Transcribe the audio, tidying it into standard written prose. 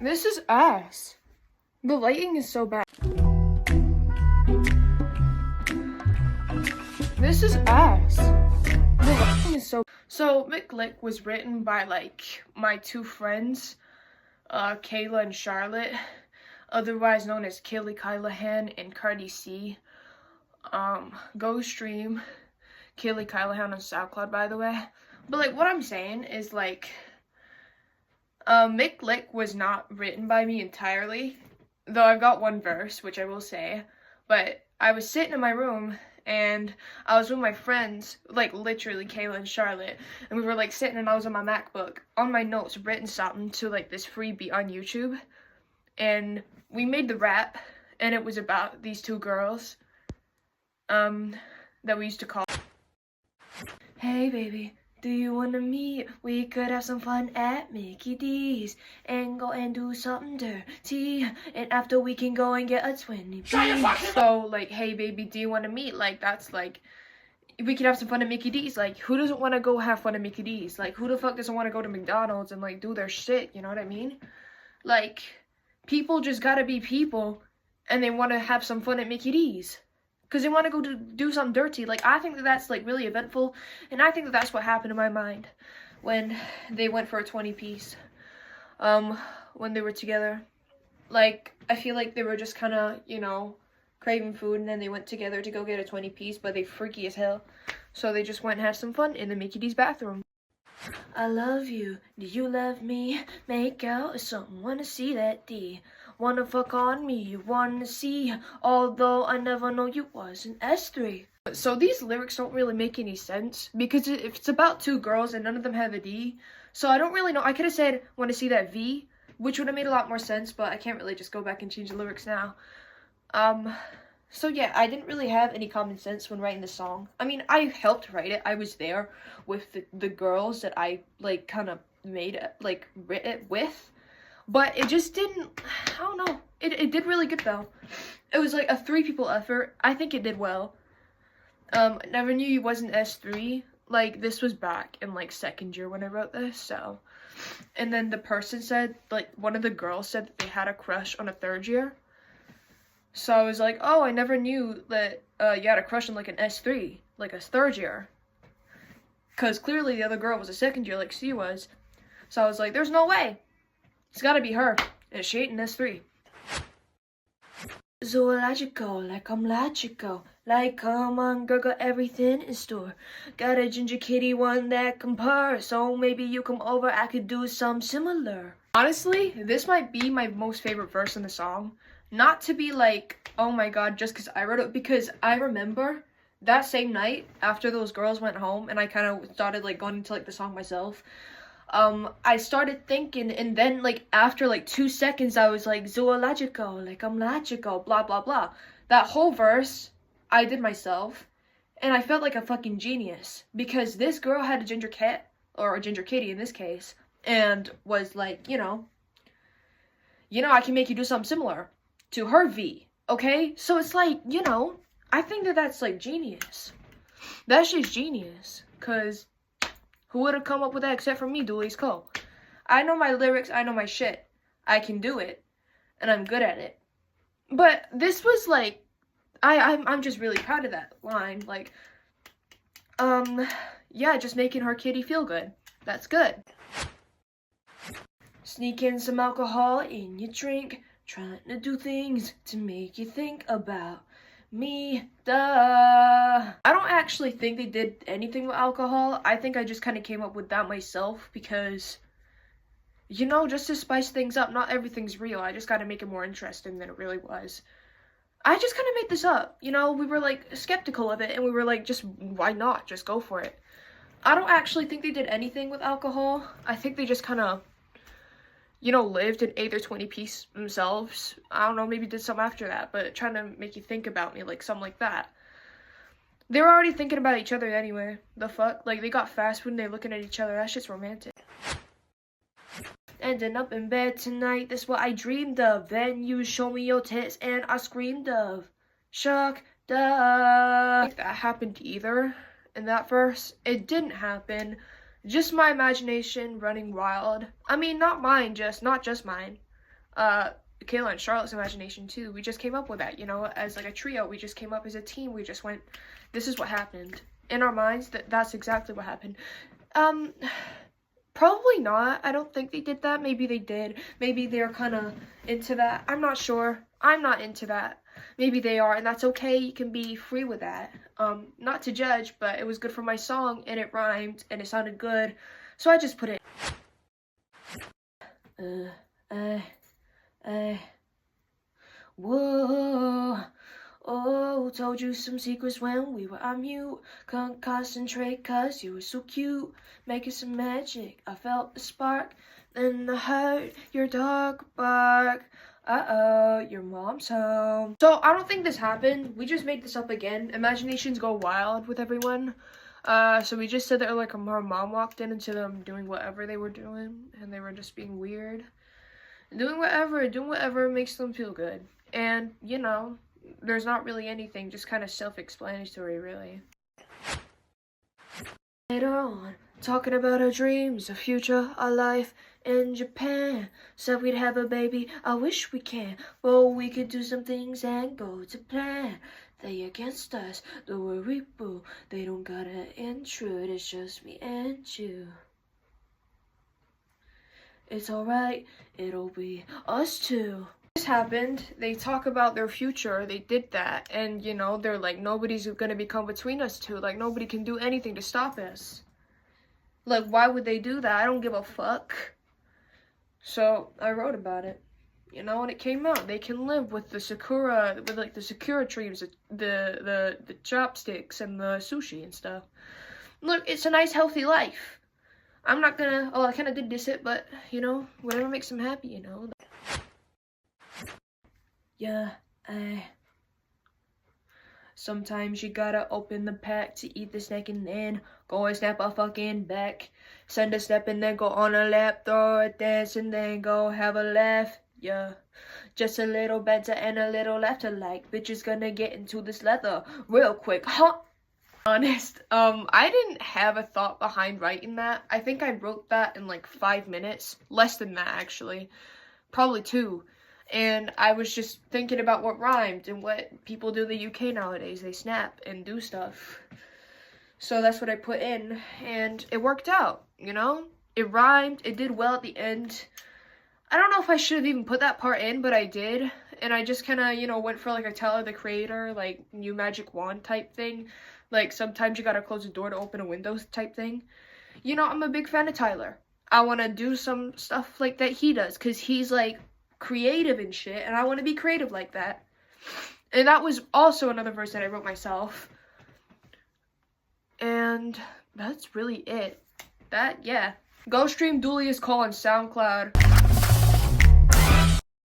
This is ass. The lighting is so bad. This is ass. The lighting is so McLick was written by like my two friends, Kayla and Charlotte, otherwise known as Kaylee Kylahan and Cardi C. Go stream Kaylee Kylahan on SoundCloud, by the way. But like what I'm saying is like McLick was not written by me entirely, though I've got one verse, which I will say. But I was sitting in my room and I was with my friends, like literally Kayla and Charlotte, and we were like sitting and I was on my MacBook, on my notes, written something to like this free beat on YouTube, and we made the rap, and it was about these two girls, that we used to call, hey baby, do you wanna meet? We could have some fun at Mickey D's and go and do something dirty, and after we can go and get a 20 piece. So like, hey baby, do you wanna meet? Like that's like, we could have some fun at Mickey D's. Like who doesn't wanna go have fun at Mickey D's? Like who the fuck doesn't wanna go to McDonald's and like do their shit, you know what I mean? Like people just gotta be people and they wanna have some fun at Mickey D's. Because they want to go to do something dirty. Like, I think that that's, like, really eventful. And I think that that's what happened in my mind when they went for a 20-piece. When they were together. Like, I feel like they were just kind of, you know, craving food. And then they went together to go get a 20-piece. But they freaky as hell. So they just went and had some fun in the Mickey D's bathroom. I love you. Do you love me? Make out or something. Wanna see that D. Wanna fuck on me, you wanna see, although I never know you was an S3. So these lyrics don't really make any sense, because if it's about two girls and none of them have a D, so I don't really know. I could have said, wanna see that V, which would have made a lot more sense, but I can't really just go back and change the lyrics now. So yeah, I didn't really have any common sense when writing the song. I mean, I helped write it. I was there with the girls that I, like, kind of made it, like, writ it with. But it just didn't, I don't know, it did really good though. It was like a 3-people effort. I think it did well. Never knew you wasn't S3. Like, this was back in like 2nd year when I wrote this, so. And then the person said, like, one of the girls said that they had a crush on a 3rd year. So I was like, oh, I never knew that you had a crush on like an S3, like a 3rd year. Because clearly the other girl was a 2nd year like she was. So I was like, there's no way. It's gotta be her, and she ain't an S3. Zoological, like I'm logical. Like, come on, girl, got everything in store. Got a ginger kitty, one that can purr. So maybe you come over, I could do some similar. Honestly, this might be my most favorite verse in the song. Not to be like, oh my god, just because I wrote it. Because I remember that same night, after those girls went home, and I kind of started like going into like the song myself. I started thinking, and then, like, after, like, 2 seconds, I was like, zoological, like, I'm logical, blah, blah, blah. That whole verse, I did myself, and I felt like a fucking genius, because this girl had a ginger cat, or a ginger kitty in this case, and was like, you know, I can make you do something similar to her V, okay? So it's like, you know, I think that that's, like, genius. That's just genius, because who would have come up with that except for me, Dulius Cole? I know my lyrics, I know my shit. I can do it, and I'm good at it. But this was like, I'm just really proud of that line. Like, yeah, just making her kitty feel good. That's good. Sneak in some alcohol in your drink, trying to do things to make you think about me, duh. I don't actually think they did anything with alcohol. I think I just kind of came up with that myself because, you know, just to spice things up, not everything's real. I just got to make it more interesting than it really was. I just kind of made this up, you know, we were like skeptical of it and we were like, just why not? Just go for it. I don't actually think they did anything with alcohol. I think they just kind of, you know, lived and ate their 20-piece themselves. I don't know, maybe did something after that, but trying to make you think about me, like, something like that. They were already thinking about each other anyway. The fuck? Like, they got fast food and they're looking at each other. That shit's romantic. Ending up in bed tonight, that's what I dreamed of. Then you show me your tits and I screamed of. Shock, duh. If that happened either in that verse, it didn't happen. Just my imagination running wild. I mean, not just mine. Kayla and Charlotte's imagination too. We just came up with that, you know, as like a trio. We just came up as a team. We just went, this is what happened. In our minds, that's exactly what happened. Probably not. I don't think they did that. Maybe they did. Maybe they're kind of into that. I'm not sure. I'm not into that. Maybe they are, and that's okay. You can be free with that. Not to judge, but it was good for my song, and it rhymed, and it sounded good. So I just put it. Whoa. Oh, told you some secrets when we were on mute. Couldn't concentrate cause you were so cute. Making some magic, I felt the spark. Then I heard your dog bark. Uh-oh, your mom's home. So, I don't think this happened. We just made this up again. Imaginations go wild with everyone. So we just said that like her mom walked in into them doing whatever they were doing. And they were just being weird. Doing whatever makes them feel good. And, you know, there's not really anything, just kind of self-explanatory, really. Later on, talking about our dreams, our future, our life in Japan. Said we'd have a baby, I wish we can. But we could do some things and go to plan. They against us, don't worry, boo. They don't gotta intrude, it's just me and you. It's alright, it'll be us two. This happened, they talk about their future, they did that, and you know, they're like, nobody's gonna become between us two, like nobody can do anything to stop us. Like, why would they do that? I don't give a fuck. So, I wrote about it, you know, and it came out. They can live with the sakura, with like the sakura trees, the chopsticks, and the sushi and stuff. Look, it's a nice, healthy life. I'm not gonna, I kinda did diss it, but, you know, whatever makes them happy, you know. Yeah, sometimes you gotta open the pack to eat the snack and then go and snap a fucking back. Send a step and then go on a lap, throw a dance and then go have a laugh. Yeah, just a little banter and a little laughter like bitches gonna get into this leather real quick, huh? Honest, I didn't have a thought behind writing that. I think I wrote that in like 5 minutes, less than that actually, probably 2. And I was just thinking about what rhymed and what people do in the UK nowadays. They snap and do stuff. So that's what I put in, and it worked out, you know? It rhymed, it did well at the end. I don't know if I should have even put that part in, but I did. And I just kind of, you know, went for like a Tyler the Creator, like new magic wand type thing. Like sometimes you gotta close the door to open a window type thing. You know, I'm a big fan of Tyler. I want to do some stuff like that he does, because he's like creative and shit, and I want to be creative like that. And that was also another verse that I wrote myself. And that's really it. Yeah. Go stream Dulius Call on SoundCloud.